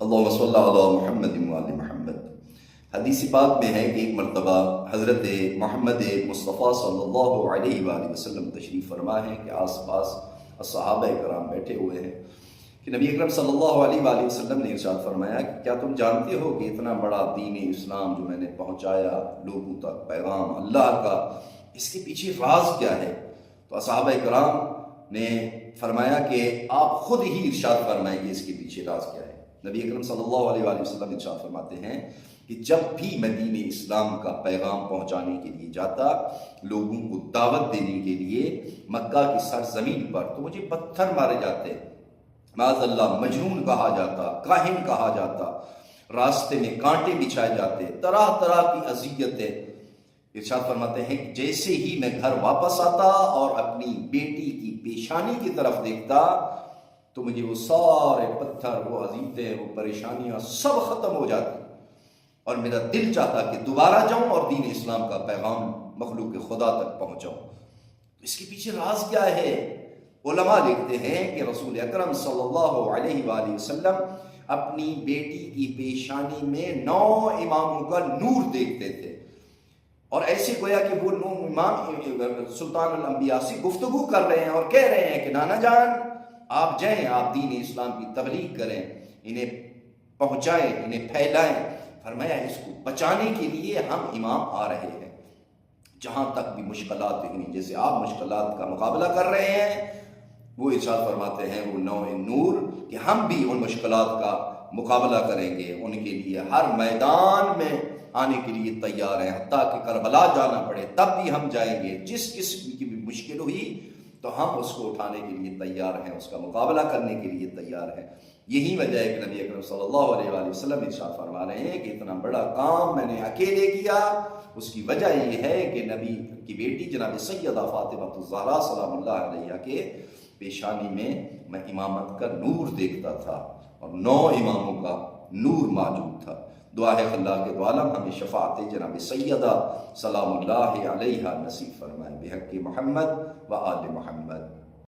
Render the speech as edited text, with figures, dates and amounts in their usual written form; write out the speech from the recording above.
اللہم صلی علی محمد و آل محمد۔ حدیث پاک میں ہے کہ ایک مرتبہ حضرت محمد مصطفیٰ صلی اللہ علیہ وآلہ وسلم تشریف فرما ہے کہ آس پاس صحابہ کرام بیٹھے ہوئے ہیں کہ نبی اکرم صلی اللہ علیہ وآلہ وسلم نے ارشاد فرمایا کہ کیا تم جانتے ہو کہ اتنا بڑا دین اسلام جو میں نے پہنچایا لوگوں تک، پیغام اللہ کا، اس کے پیچھے راز کیا ہے؟ تو صحابہ کرام نے فرمایا کہ آپ خود ہی ارشاد فرمائیں کہ اس کے پیچھے راز کیا ہے۔ نبی اکرم صلی اللہ علیہ وآلہ وسلم ارشاد فرماتے ہیں کہ جب بھی میں دین اسلام کا پیغام پہنچانے کے لیے جاتا، لوگوں کو دعوت دینے کے لیے مکہ کی سرزمین پر، تو مجھے پتھر مارے جاتے، معاذ اللہ مجنون کہا جاتا، کاہن کہا جاتا، راستے میں کانٹے بچھائے جاتے، طرح طرح کی اذیتیں۔ ارشاد فرماتے ہیں کہ جیسے ہی میں گھر واپس آتا اور اپنی بیٹی کی پیشانی کی طرف دیکھتا تو مجھے وہ سارے پتھر، وہ اذیتیں، وہ پریشانیاں سب ختم ہو جاتی اور میرا دل چاہتا کہ دوبارہ جاؤں اور دین اسلام کا پیغام مخلوق خدا تک پہنچاؤں۔ اس کے پیچھے راز کیا ہے؟ علماء لکھتے ہیں کہ رسول اکرم صلی اللہ علیہ وآلہ وسلم اپنی بیٹی کی پیشانی میں 9 اماموں کا نور دیکھتے تھے، اور ایسے گویا کہ وہ 9 امام سلطان الانبیاء سے گفتگو کر رہے ہیں اور کہہ رہے ہیں کہ نانا جان آپ جائیں، آپ دین اسلام کی تبلیغ کریں، انہیں پہنچائیں، انہیں پھیلائیں۔ فرمایا اس کو بچانے کے لیے ہم امام آ رہے ہیں، جہاں تک بھی مشکلات ہوئیں، جیسے آپ مشکلات کا مقابلہ کر رہے ہیں، وہ ارشاد فرماتے ہیں وہ 9 نور کہ ہم بھی ان مشکلات کا مقابلہ کریں گے، ان کے لیے ہر میدان میں آنے کے لیے تیار ہیں، حتیٰ کہ کربلا جانا پڑے تب بھی ہم جائیں گے، جس قسم کی بھی مشکل ہوئی تو ہم اس کو اٹھانے کے لیے تیار ہیں، اس کا مقابلہ کرنے کے لیے تیار ہیں۔ یہی وجہ ہے کہ نبی اکرم صلی اللہ علیہ وآلہ وسلم ارشاد فرما رہے ہیں کہ اتنا بڑا کام میں نے اکیلے کیا، اس کی وجہ یہ ہے کہ نبی کی بیٹی جناب سیدہ فاطمہ الزہرا سلام اللہ علیہ کے پیشانی میں امامت کا نور دیکھتا تھا اور 9 اماموں کا نور موجود تھا۔ دعا ہے اللہ کے عالم ہمیں شفاعت جناب سیدہ سلام اللہ علیہ نصیب فرمائے، بحق محمد و آل محمد۔